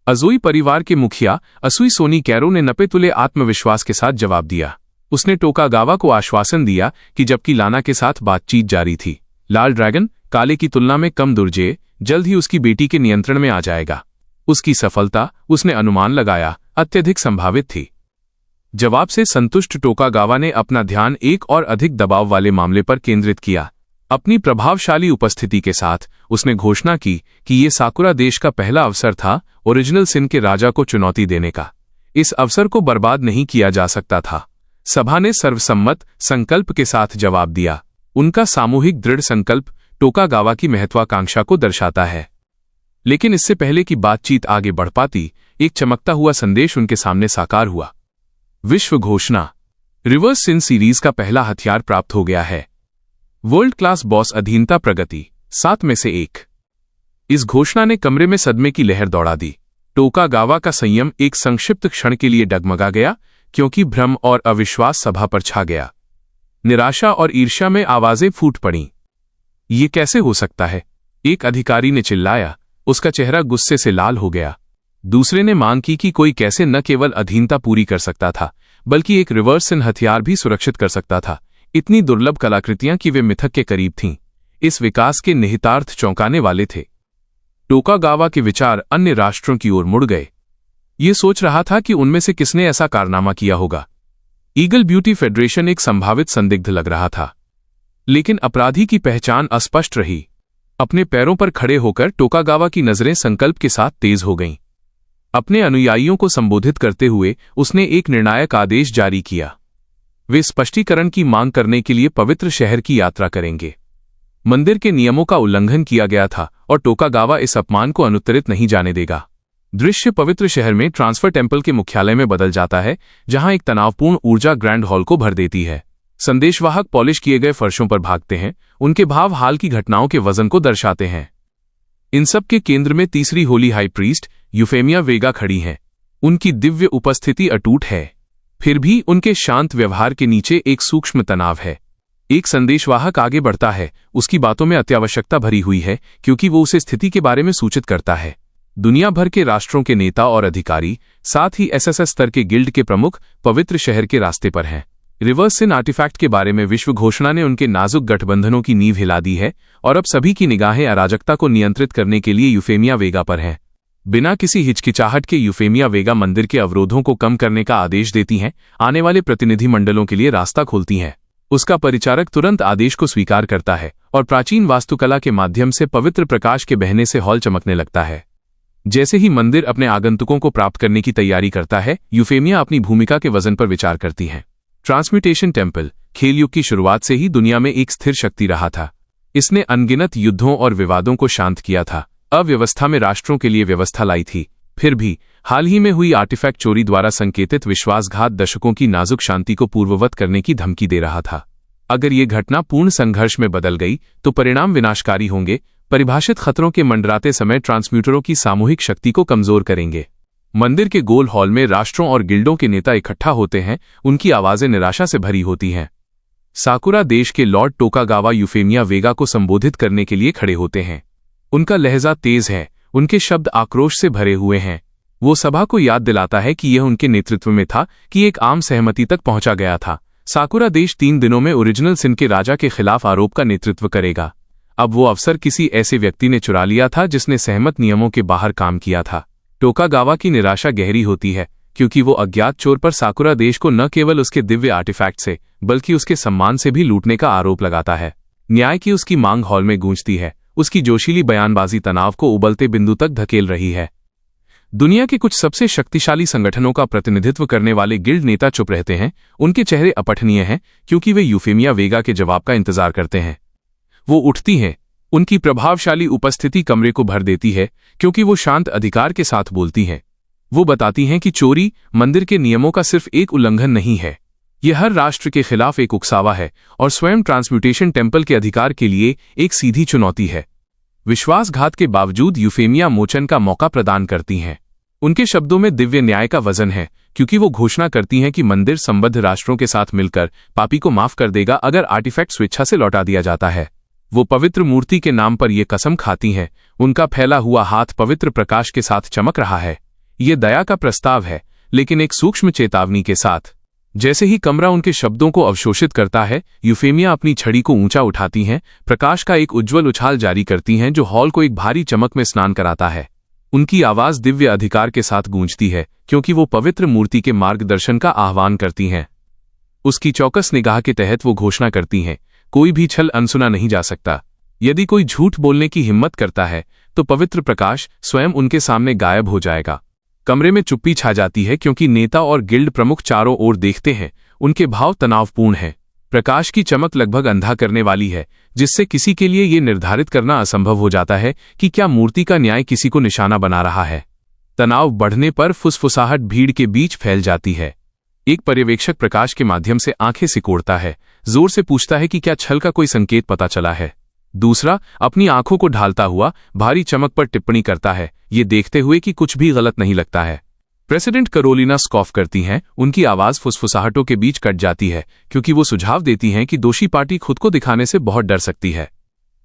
अजोई परिवार के मुखिया असुई सोनी कैरो ने नपेतुले आत्मविश्वास के साथ जवाब दिया। उसने टोकागावा को आश्वासन दिया कि जबकि लाना के साथ बातचीत जारी थी, लाल ड्रैगन काले की तुलना में कम दुर्जेय जल्द ही उसकी बेटी के नियंत्रण में आ जाएगा। उसकी सफलता, उसने अनुमान लगाया, अत्यधिक संभावित थी। जवाब से संतुष्ट टोकागावा ने अपना ध्यान एक और अधिक दबाव वाले मामले पर केंद्रित किया। अपनी प्रभावशाली उपस्थिति के साथ उसने घोषणा की कि ये साकुरा देश का पहला अवसर था ओरिजिनल सिन के राजा को चुनौती देने का। इस अवसर को बर्बाद नहीं किया जा सकता था। सभा ने सर्वसम्मत संकल्प के साथ जवाब दिया। उनका सामूहिक दृढ़ संकल्प टोकागावा की महत्वाकांक्षा को दर्शाता है। लेकिन इससे पहले कि बातचीत आगे बढ़ पाती, एक चमकता हुआ संदेश उनके सामने साकार हुआ। विश्व घोषणा। रिवर्स सिन सीरीज का पहला हथियार प्राप्त हो गया है। वर्ल्ड क्लास बॉस अधीनता प्रगति 7 में से 1। इस घोषणा ने कमरे में सदमे की लहर दौड़ा दी। टोकागावा का संयम एक संक्षिप्त क्षण के लिए डगमगा गया, क्योंकि भ्रम और अविश्वास सभा पर छा गया। निराशा और ईर्ष्या में आवाजें फूट पड़ीं। ये कैसे हो सकता है? एक अधिकारी ने चिल्लाया। उसका चेहरा गुस्से से लाल हो गया। दूसरे ने मांग की कि कोई कैसे न केवल अधीनता पूरी कर सकता था, बल्कि एक रिवर्स सिन हथियार भी सुरक्षित कर सकता था। इतनी दुर्लभ कलाकृतियां कि वे मिथक के करीब थीं। इस विकास के निहितार्थ चौंकाने वाले थे। टोकागावा के विचार अन्य राष्ट्रों की ओर मुड़ गए। ये सोच रहा था कि उनमें से किसने ऐसा कारनामा किया होगा। ईगल ब्यूटी फेडरेशन एक संभावित संदिग्ध लग रहा था, लेकिन अपराधी की पहचान अस्पष्ट रही। अपने पैरों पर खड़े होकर टोकागावा की नजरें संकल्प के साथ तेज हो गईं। अपने अनुयायियों को संबोधित करते हुए उसने एक निर्णायक आदेश जारी किया। वे स्पष्टीकरण की मांग करने के लिए पवित्र शहर की यात्रा करेंगे। मंदिर के नियमों का उल्लंघन किया गया था और टोकागावा इस अपमान को अनुत्तरित नहीं जाने देगा। दृश्य पवित्र शहर में ट्रांसफर टेम्पल के मुख्यालय में बदल जाता है, जहां एक तनावपूर्ण ऊर्जा ग्रैंड हॉल को भर देती है। संदेशवाहक पॉलिश किए गए फर्शों पर भागते हैं। उनके भाव हाल की घटनाओं के वजन को दर्शाते हैं। इन सब के केंद्र में तीसरी होली हाई प्रीस्ट यूफेमिया वेगा खड़ी हैं। उनकी दिव्य उपस्थिति अटूट है, फिर भी उनके शांत व्यवहार के नीचे एक सूक्ष्म तनाव है। एक संदेशवाहक आगे बढ़ता है। उसकी बातों में अत्यावश्यकता भरी हुई है, क्योंकि वो उसे स्थिति के बारे में सूचित करता है। दुनिया भर के राष्ट्रों के नेता और अधिकारी, साथ ही एसएसएस स्तर के गिल्ड के प्रमुख पवित्र शहर के रास्ते पर हैं। रिवर्स सिन आर्टिफैक्ट के बारे में विश्व घोषणा ने उनके नाजुक गठबंधनों की नींव हिला दी है, और अब सभी की निगाहें अराजकता को नियंत्रित करने के लिए यूफेमिया वेगा पर हैं। बिना किसी हिचकिचाहट के यूफेमिया वेगा मंदिर के अवरोधों को कम करने का आदेश देती हैं, आने वाले प्रतिनिधिमंडलों के लिए रास्ता खोलती हैं। उसका परिचारक तुरंत आदेश को स्वीकार करता है और प्राचीन वास्तुकला के माध्यम से पवित्र प्रकाश के बहने से हॉल चमकने लगता है। जैसे ही मंदिर अपने आगंतुकों को प्राप्त करने की तैयारी करता है, यूफेमिया अपनी भूमिका के वजन पर विचार करती है। ट्रांसम्यूटेशन टेम्पल खेल युग की शुरुआत से ही दुनिया में एक स्थिर शक्ति रहा था। इसने अनगिनत युद्धों और विवादों को शांत किया था, अव्यवस्था में राष्ट्रों के लिए व्यवस्था लाई थी। फिर भी हाल ही में हुई आर्टिफैक्ट चोरी द्वारा संकेतित विश्वासघात दशकों की नाजुक शांति को पूर्ववत करने की धमकी दे रहा था। अगर ये घटना पूर्ण संघर्ष में बदल गई तो परिणाम विनाशकारी होंगे। परिभाषित खतरों के मंडराते समय ट्रांसम्यूटरों की सामूहिक शक्ति को कमजोर करेंगे। मंदिर के गोल हॉल में राष्ट्रों और गिल्डों के नेता इकट्ठा होते हैं। उनकी आवाजें निराशा से भरी होती हैं। साकुरा देश के लॉर्ड टोकागावा यूफेमिया वेगा को संबोधित करने के लिए खड़े होते हैं। उनका लहजा तेज है, उनके शब्द आक्रोश से भरे हुए हैं। वो सभा को याद दिलाता है कि यह उनके नेतृत्व में था कि एक आम सहमति तक पहुंचा गया था। साकुरा देश 3 दिनों में ओरिजिनल सिन के राजा के खिलाफ आरोप का नेतृत्व करेगा। अब वो अवसर किसी ऐसे व्यक्ति ने चुरा लिया था जिसने सहमत नियमों के बाहर काम किया था। टोकागावा की निराशा गहरी होती है, क्योंकि वो अज्ञात चोर पर साकुरा देश को न केवल उसके दिव्य आर्टिफैक्ट से बल्कि उसके सम्मान से भी लूटने का आरोप लगाता है। न्याय की उसकी मांग हॉल में गूंजती है। उसकी जोशीली बयानबाजी तनाव को उबलते बिंदु तक धकेल रही है। दुनिया के कुछ सबसे शक्तिशाली संगठनों का प्रतिनिधित्व करने वाले गिल्ड नेता चुप रहते हैं। उनके चेहरे अपठनीय हैं, क्योंकि वे यूफेमिया वेगा के जवाब का इंतजार करते हैं। वो उठती हैं। उनकी प्रभावशाली उपस्थिति कमरे को भर देती है, क्योंकि वो शांत अधिकार के साथ बोलती हैं। वो बताती हैं कि चोरी मंदिर के नियमों का सिर्फ एक उल्लंघन नहीं है, यह हर राष्ट्र के खिलाफ एक उकसावा है और स्वयं ट्रांसम्यूटेशन टेम्पल के अधिकार के लिए एक सीधी चुनौती है। विश्वासघात के बावजूद यूफेमिया मोचन का मौका प्रदान करती हैं। उनके शब्दों में दिव्य न्याय का वजन है, क्योंकि वो घोषणा करती हैं कि मंदिर संबद्ध राष्ट्रों के साथ मिलकर पापी को माफ कर देगा अगर आर्टिफैक्ट स्वेच्छा से लौटा दिया जाता है। वो पवित्र मूर्ति के नाम पर यह कसम खाती हैं। उनका फैला हुआ हाथ पवित्र प्रकाश के साथ चमक रहा है। ये दया का प्रस्ताव है, लेकिन एक सूक्ष्म चेतावनी के साथ। जैसे ही कमरा उनके शब्दों को अवशोषित करता है, यूफेमिया अपनी छड़ी को ऊंचा उठाती हैं, प्रकाश का एक उज्ज्वल उछाल जारी करती हैं जो हॉल को एक भारी चमक में स्नान कराता है। उनकी आवाज दिव्य अधिकार के साथ गूंजती है, क्योंकि वो पवित्र मूर्ति के मार्गदर्शन का आह्वान करती हैं। उसकी चौकस निगाह के तहत वो घोषणा करती हैं, कोई भी छल अनसुना नहीं जा सकता। यदि कोई झूठ बोलने की हिम्मत करता है तो पवित्र प्रकाश स्वयं उनके सामने गायब हो जाएगा। कमरे में चुप्पी छा जाती है, क्योंकि नेता और गिल्ड प्रमुख चारों ओर देखते हैं। उनके भाव तनावपूर्ण हैं। प्रकाश की चमक लगभग अंधा करने वाली है, जिससे किसी के लिए ये निर्धारित करना असंभव हो जाता है कि क्या मूर्ति का न्याय किसी को निशाना बना रहा है। तनाव बढ़ने पर फुसफुसाहट भीड़ के बीच फैल जाती है। एक पर्यवेक्षक प्रकाश के माध्यम से आंखें सिकोड़ता है, जोर से पूछता है कि क्या छल का कोई संकेत पता चला है। दूसरा अपनी आंखों को ढालता हुआ भारी चमक पर टिप्पणी करता है, ये देखते हुए कि कुछ भी गलत नहीं लगता है। प्रेसिडेंट कैरोलिना स्कॉफ करती हैं। उनकी आवाज फुसफुसाहटों के बीच कट जाती है, क्योंकि वो सुझाव देती हैं कि दोषी पार्टी खुद को दिखाने से बहुत डर सकती है।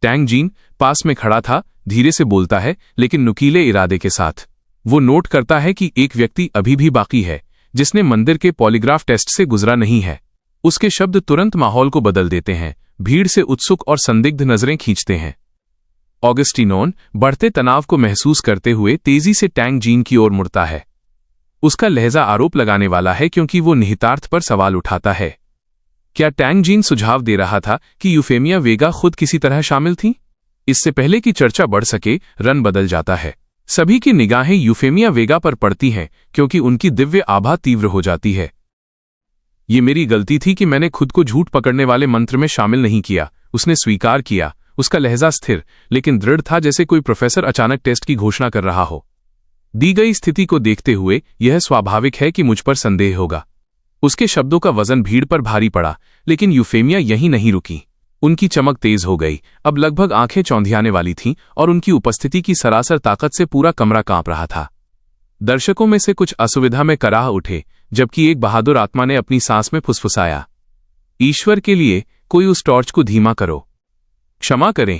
टैंग जीन पास में खड़ा था, धीरे से बोलता है, लेकिन नुकीले इरादे के साथ। वो नोट करता है कि एक व्यक्ति अभी भी बाकी है, जिसने मंदिर के पॉलीग्राफ टेस्ट से गुजरा नहीं है। उसके शब्द तुरंत माहौल को बदल देते हैं। भीड़ से उत्सुक और संदिग्ध नजरें खींचते हैं। ऑगस्टिनोन बढ़ते तनाव को महसूस करते हुए तेजी से टैंग जीन की ओर मुड़ता है। उसका लहजा आरोप लगाने वाला है, क्योंकि वो निहितार्थ पर सवाल उठाता है। क्या टैंग जीन सुझाव दे रहा था कि यूफेमिया वेगा खुद किसी तरह शामिल थी? इससे पहले कि चर्चा बढ़ सके, रन बदल जाता है। सभी की निगाहें यूफेमिया वेगा पर पड़ती हैं, क्योंकि उनकी दिव्य आभा तीव्र हो जाती है। ये मेरी गलती थी कि मैंने खुद को झूठ पकड़ने वाले मंत्र में शामिल नहीं किया, उसने स्वीकार किया। उसका लहजा स्थिर लेकिन दृढ़ था, जैसे कोई प्रोफेसर अचानक टेस्ट की घोषणा कर रहा हो। दी गई स्थिति को देखते हुए यह स्वाभाविक है कि मुझ पर संदेह होगा। उसके शब्दों का वजन भीड़ पर भारी पड़ा, लेकिन यूफेमिया यहीं नहीं रुकी। उनकी चमक तेज हो गई, अब लगभग आंखें चौंधियाने वाली थीं, और उनकी उपस्थिति की सरासर ताकत से पूरा कमरा कांप रहा था। दर्शकों में से कुछ असुविधा में कराह उठे, जबकि एक बहादुर आत्मा ने अपनी सांस में फुसफुसाया, ईश्वर के लिए कोई उस टॉर्च को धीमा करो, क्षमा करें।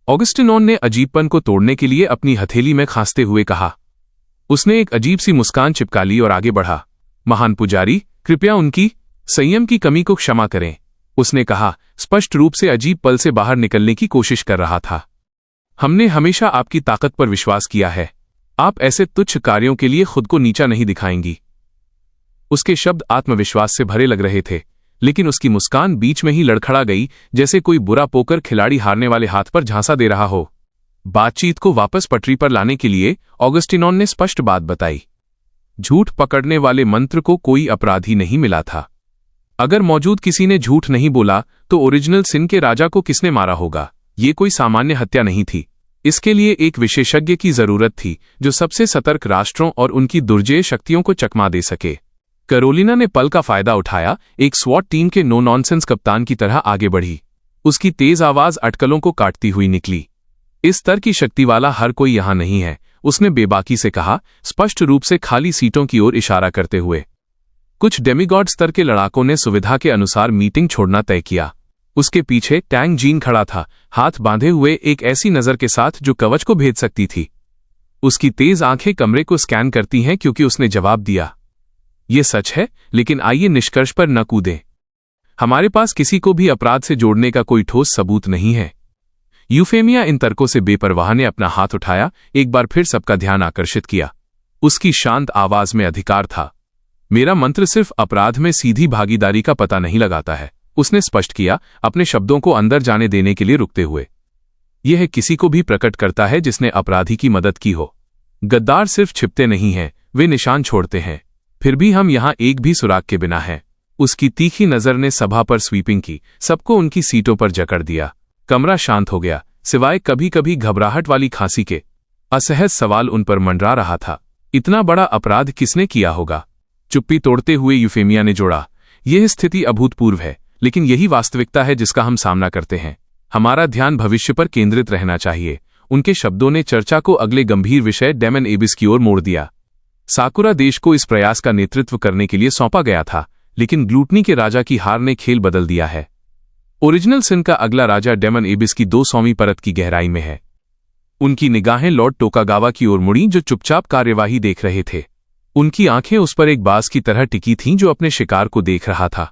ऑगस्टिनोन ने अजीबपन को तोड़ने के लिए अपनी हथेली में खांसते हुए कहा। उसने एक अजीब सी मुस्कान चिपका ली और आगे बढ़ा। महान पुजारी, कृपया उनकी संयम की कमी को क्षमा करें, उसने कहा, स्पष्ट रूप से अजीब पल से बाहर निकलने की कोशिश कर रहा था। हमने हमेशा आपकी ताकत पर विश्वास किया है। आप ऐसे तुच्छ कार्यों के लिए खुद को नीचा नहीं दिखाएंगी। उसके शब्द आत्मविश्वास से भरे लग रहे थे, लेकिन उसकी मुस्कान बीच में ही लड़खड़ा गई, जैसे कोई बुरा पोकर खिलाड़ी हारने वाले हाथ पर झांसा दे रहा हो। बातचीत को वापस पटरी पर लाने के लिए ऑगस्टिनोन ने स्पष्ट बात बताई। झूठ पकड़ने वाले मंत्र को कोई अपराधी नहीं मिला था। अगर मौजूद किसी ने झूठ नहीं बोला, तो ओरिजिनल सिन के राजा को किसने मारा होगा? ये कोई सामान्य हत्या नहीं थी। इसके लिए एक विशेषज्ञ की जरूरत थी, जो सबसे सतर्क राष्ट्रों और उनकी दुर्जय शक्तियों को चकमा दे सके। कैरोलिना ने पल का फायदा उठाया, एक स्वॉट टीम के नो नॉनसेंस कप्तान की तरह आगे बढ़ी। उसकी तेज आवाज अटकलों को काटती हुई निकली। इस स्तर की शक्ति वाला हर कोई यहां नहीं है, उसने बेबाकी से कहा, स्पष्ट रूप से खाली सीटों की ओर इशारा करते हुए। कुछ डेमिगॉड स्तर के लड़ाकों ने सुविधा के अनुसार मीटिंग छोड़ना तय किया। उसके पीछे टैंग जीन खड़ा था, हाथ बांधे हुए, एक ऐसी नजर के साथ जो कवच को भेद सकती थी। उसकी तेज आंखें कमरे को स्कैन करती हैं, क्योंकि उसने जवाब दिया, ये सच है, लेकिन आइए निष्कर्ष पर न कूदें। हमारे पास किसी को भी अपराध से जोड़ने का कोई ठोस सबूत नहीं है। यूफेमिया इन तर्कों से बेपरवाह ने अपना हाथ उठाया, एक बार फिर सबका ध्यान आकर्षित किया। उसकी शांत आवाज में अधिकार था। मेरा मंत्र सिर्फ अपराध में सीधी भागीदारी का पता नहीं लगाता है, उसने स्पष्ट किया, अपने शब्दों को अंदर जाने देने के लिए रुकते हुए। यह किसी को भी प्रकट करता है जिसने अपराधी की मदद की हो। गद्दार सिर्फ छिपते नहीं हैं, वे निशान छोड़ते हैं। फिर भी हम यहां एक भी सुराग के बिना हैं। उसकी तीखी नजर ने सभा पर स्वीपिंग की, सबको उनकी सीटों पर जकड़ दिया। कमरा शांत हो गया, सिवाय कभी कभी घबराहट वाली खांसी के। असहज सवाल उन पर मंडरा रहा था। इतना बड़ा अपराध किसने किया होगा? चुप्पी तोड़ते हुए यूफेमिया ने जोड़ा, यह स्थिति अभूतपूर्व है, लेकिन यही वास्तविकता है जिसका हम सामना करते हैं। हमारा ध्यान भविष्य पर केंद्रित रहना चाहिए। उनके शब्दों ने चर्चा को अगले गंभीर विषय डेमन एबिस की ओर मोड़ दिया। साकुरा देश को इस प्रयास का नेतृत्व करने के लिए सौंपा गया था, लेकिन ग्लूटनी के राजा की हार ने खेल बदल दिया है। ओरिजिनल सिन का अगला राजा डेमन एबिस की 200वीं परत की गहराई में है। उनकी निगाहें लॉर्ड टोकागावा की ओर मुड़ी, जो चुपचाप कार्यवाही देख रहे थे। उनकी आंखें उस पर एक बाज की तरह टिकी थीं जो अपने शिकार को देख रहा था।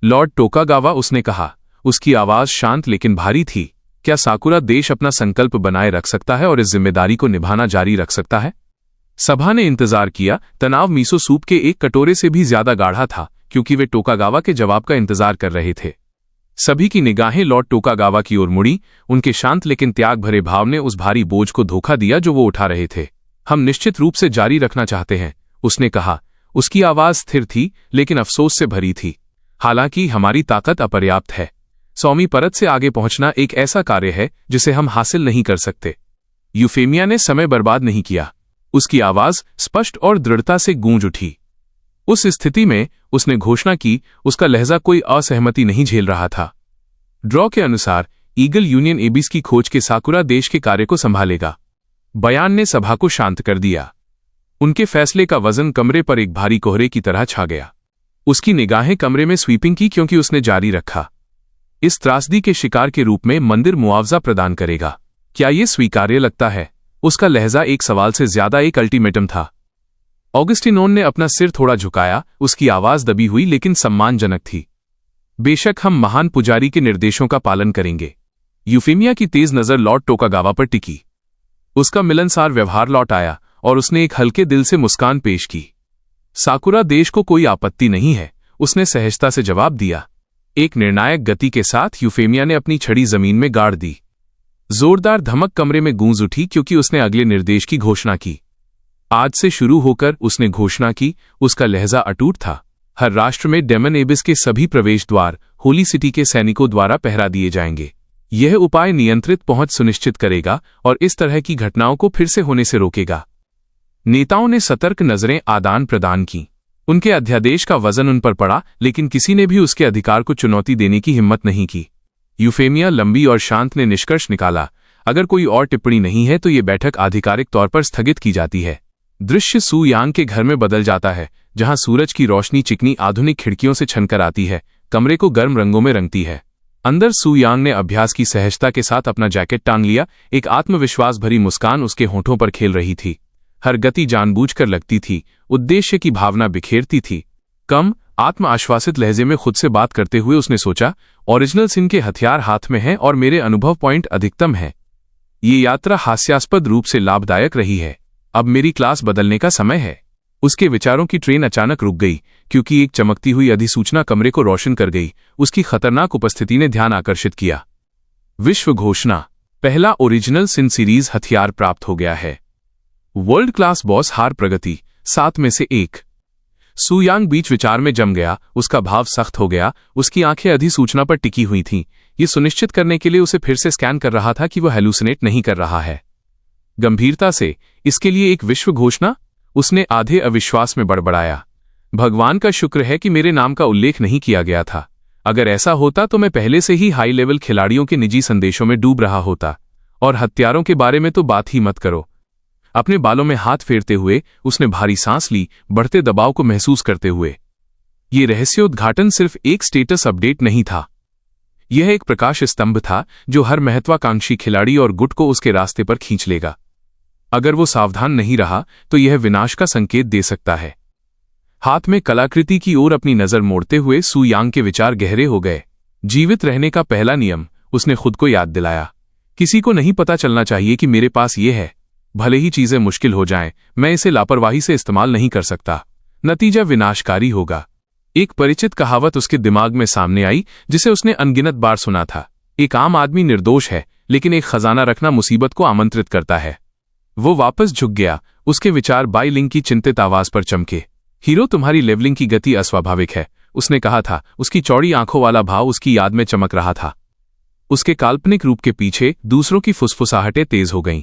लॉर्ड टोकागावा, उसने कहा। उसकी आवाज शांत लेकिन भारी थी। क्या साकुरा देश अपना संकल्प बनाए रख सकता है और इस जिम्मेदारी को निभाना जारी रख सकता है? सभा ने इंतजार किया। तनाव मीसो सूप के एक कटोरे से भी ज्यादा गाढ़ा था, क्योंकि वे टोकागावा के जवाब का इंतजार कर रहे थे। सभी की निगाहें लॉर्ड टोकागावा की ओर मुड़ी। उनके शांत लेकिन त्याग भरे भाव ने उस भारी बोझ को धोखा दिया जो वो उठा रहे थे। हम निश्चित रूप से जारी रखना चाहते हैं, उसने कहा। उसकी आवाज स्थिर थी लेकिन अफसोस से भरी थी। हालांकि हमारी ताकत अपर्याप्त है। 100वीं परत से आगे पहुंचना एक ऐसा कार्य है जिसे हम हासिल नहीं कर सकते। यूफेमिया ने समय बर्बाद नहीं किया। उसकी आवाज स्पष्ट और दृढ़ता से गूंज उठी। उस स्थिति में उसने घोषणा की। उसका लहजा कोई असहमति नहीं झेल रहा था। ड्रॉ के अनुसार ईगल यूनियन एबिस की खोज के साकुरा देश के कार्य को संभालेगा। बयान ने सभा को शांत कर दिया। उनके फैसले का वजन कमरे पर एक भारी कोहरे की तरह छा गया। उसकी निगाहें कमरे में स्वीपिंग की, क्योंकि उसने जारी रखा, इस त्रासदी के शिकार के रूप में मंदिर मुआवजा प्रदान करेगा। क्या यह स्वीकार्य लगता है? उसका लहजा एक सवाल से ज्यादा एक अल्टीमेटम था। ऑगस्टिनोन ने अपना सिर थोड़ा झुकाया। उसकी आवाज दबी हुई लेकिन सम्मानजनक थी। बेशक, हम महान पुजारी के निर्देशों का पालन करेंगे। यूफेमिया की तेज नजर लॉर्ड टोकागावा पर टिकी। उसका मिलनसार व्यवहार लौट आया और उसने एक हल्के दिल से मुस्कान पेश की। साकुरा देश को कोई आपत्ति नहीं है, उसने सहजता से जवाब दिया। एक निर्णायक गति के साथ यूफेमिया ने अपनी छड़ी जमीन में गाड़ दी। जोरदार धमक कमरे में गूंज उठी, क्योंकि उसने अगले निर्देश की घोषणा की। आज से शुरू होकर उसने घोषणा की। उसका लहजा अटूट था। हर राष्ट्र में डेमन एबिस के सभी प्रवेश द्वार होली सिटी के सैनिकों द्वारा पहरा दिए जाएंगे। यह उपाय नियंत्रित पहुंच सुनिश्चित करेगा और इस तरह की घटनाओं को फिर से होने से रोकेगा। नेताओं ने सतर्क नजरें आदान प्रदान की। उनके अध्यादेश का वजन उन पर पड़ा, लेकिन किसी ने भी उसके अधिकार को चुनौती देने की हिम्मत नहीं की। यूफेमिया लंबी और शांत ने निष्कर्ष निकाला, अगर कोई और टिप्पणी नहीं है तो ये बैठक आधिकारिक तौर पर स्थगित की जाती है। दृश्य सू यांग के घर में बदल जाता है, जहां सूरज की रोशनी चिकनी आधुनिक खिड़कियों से छनकर आती है, कमरे को गर्म रंगों में रंगती है। अंदर सू यांग ने अभ्यास की सहजता के साथ अपना जैकेट टांग लिया। एक आत्मविश्वास भरी मुस्कान उसके होठों पर खेल रही थी। हर गति जानबूझकर लगती थी, उद्देश्य की भावना बिखेरती थी। कम आत्म आश्वासित लहजे में खुद से बात करते हुए उसने सोचा, ओरिजिनल सिन के हथियार हाथ में हैं और मेरे अनुभव पॉइंट अधिकतम है। ये यात्रा हास्यास्पद रूप से लाभदायक रही है। अब मेरी क्लास बदलने का समय है। उसके विचारों की ट्रेन अचानक रुक गई, क्योंकि एक चमकती हुई अधिसूचना कमरे को रोशन कर गई। उसकी खतरनाक उपस्थिति ने ध्यान आकर्षित किया। विश्व घोषणा, पहला ओरिजिनल सिन सीरीज हथियार प्राप्त हो गया है। वर्ल्ड क्लास बॉस हार प्रगति 7 में से 1। सू यांग बीच विचार में जम गया। उसका भाव सख्त हो गया। उसकी आंखें अधिसूचना पर टिकी हुई थीं। ये सुनिश्चित करने के लिए उसे फिर से स्कैन कर रहा था कि वह हेलुसिनेट नहीं कर रहा है। गंभीरता से, इसके लिए एक विश्व घोषणा? उसने आधे अविश्वास में बड़बड़ाया। भगवान का शुक्र है कि मेरे नाम का उल्लेख नहीं किया गया था। अगर ऐसा होता तो मैं पहले से ही हाई लेवल खिलाड़ियों के निजी संदेशों में डूब रहा होता। और हत्यारों के बारे में तो बात ही मत करो। अपने बालों में हाथ फेरते हुए उसने भारी सांस ली, बढ़ते दबाव को महसूस करते हुए। ये रहस्योद्घाटन सिर्फ एक स्टेटस अपडेट नहीं था। यह एक प्रकाश स्तंभ था जो हर महत्वाकांक्षी खिलाड़ी और गुट को उसके रास्ते पर खींच लेगा। अगर वो सावधान नहीं रहा तो यह विनाश का संकेत दे सकता है। हाथ में कलाकृति की ओर अपनी नजर मोड़ते हुए सू यांग के विचार गहरे हो गए। जीवित रहने का पहला नियम, उसने खुद को याद दिलाया। किसी को नहीं पता चलना चाहिए कि मेरे पास ये है। भले ही चीजें मुश्किल हो जाएं, मैं इसे लापरवाही से इस्तेमाल नहीं कर सकता। नतीजा विनाशकारी होगा। एक परिचित कहावत उसके दिमाग में सामने आई, जिसे उसने अनगिनत बार सुना था। एक आम आदमी निर्दोष है, लेकिन एक खजाना रखना मुसीबत को आमंत्रित करता है। वो वापस झुक गया। उसके विचार बाई लिंग की चिंतित आवाज पर चमके। हीरो, तुम्हारी लेवलिंग की गति अस्वाभाविक है, उसने कहा था। उसकी चौड़ी आंखों वाला भाव उसकी याद में चमक रहा था। उसके काल्पनिक रूप के पीछे दूसरों की फुसफुसाहटें तेज हो गईं।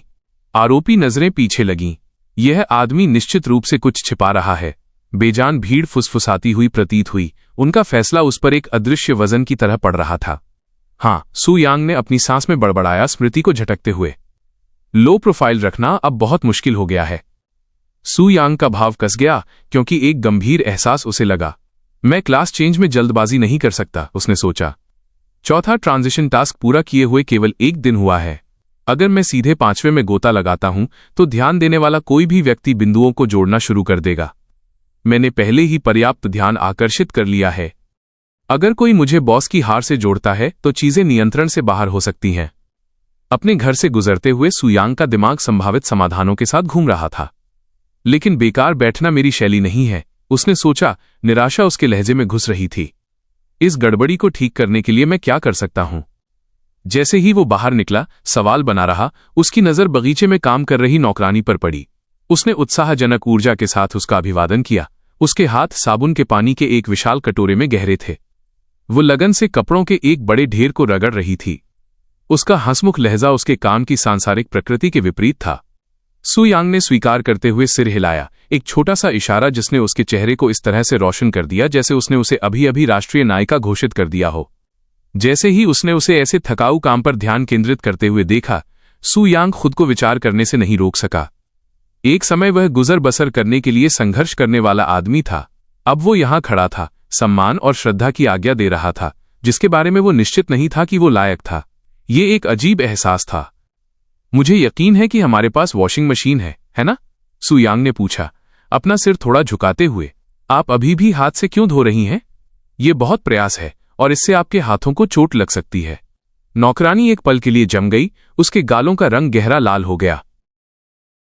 आरोपी नजरें पीछे लगीं। यह आदमी निश्चित रूप से कुछ छिपा रहा है। बेजान भीड़ फुसफुसाती हुई प्रतीत हुई। उनका फैसला उस पर एक अदृश्य वजन की तरह पड़ रहा था। हाँ, सु यांग ने अपनी सांस में बड़बड़ाया, स्मृति को झटकते हुए। लो प्रोफाइल रखना अब बहुत मुश्किल हो गया है। सु यांग का भाव कस गया क्योंकि एक गंभीर एहसास उसे लगा। मैं क्लास चेंज में जल्दबाजी नहीं कर सकता, उसने सोचा। चौथा ट्रांजिशन टास्क पूरा किए हुए केवल 1 दिन हुआ है। अगर मैं सीधे 5वें में गोता लगाता हूं तो ध्यान देने वाला कोई भी व्यक्ति बिंदुओं को जोड़ना शुरू कर देगा। मैंने पहले ही पर्याप्त ध्यान आकर्षित कर लिया है। अगर कोई मुझे बॉस की हार से जोड़ता है तो चीजें नियंत्रण से बाहर हो सकती हैं। अपने घर से गुजरते हुए सु यांग का दिमाग संभावित समाधानों के साथ घूम रहा था। लेकिन बेकार बैठना मेरी शैली नहीं है, उसने सोचा। निराशा उसके लहजे में घुस रही थी। इस गड़बड़ी को ठीक करने के लिए मैं क्या कर सकता हूं? जैसे ही वो बाहर निकला, सवाल बना रहा, उसकी नजर बगीचे में काम कर रही नौकरानी पर पड़ी। उसने उत्साहजनक ऊर्जा के साथ उसका अभिवादन किया। उसके हाथ साबुन के पानी के एक विशाल कटोरे में गहरे थे। वो लगन से कपड़ों के एक बड़े ढेर को रगड़ रही थी। उसका हंसमुख लहजा उसके काम की सांसारिक प्रकृति के विपरीत था। सु यांग ने स्वीकार करते हुए सिर हिलाया, एक छोटा सा इशारा जिसने उसके चेहरे को इस तरह से रोशन कर दिया जैसे उसने उसे अभी अभी राष्ट्रीय नायिका घोषित कर दिया हो। जैसे ही उसने उसे ऐसे थकाऊ काम पर ध्यान केंद्रित करते हुए देखा, सु यांग खुद को विचार करने से नहीं रोक सका। एक समय वह गुजर बसर करने के लिए संघर्ष करने वाला आदमी था। अब वो यहां खड़ा था, सम्मान और श्रद्धा की आज्ञा दे रहा था, जिसके बारे में वो निश्चित नहीं था कि वो लायक था। ये एक अजीब एहसास था। मुझे यकीन है कि हमारे पास वॉशिंग मशीन है ना? सु यांग ने पूछा, अपना सिर थोड़ा झुकाते हुए। आप अभी भी हाथ से क्यों धो रही हैं? ये बहुत प्रयास है और इससे आपके हाथों को चोट लग सकती है। नौकरानी एक पल के लिए जम गई, उसके गालों का रंग गहरा लाल हो गया।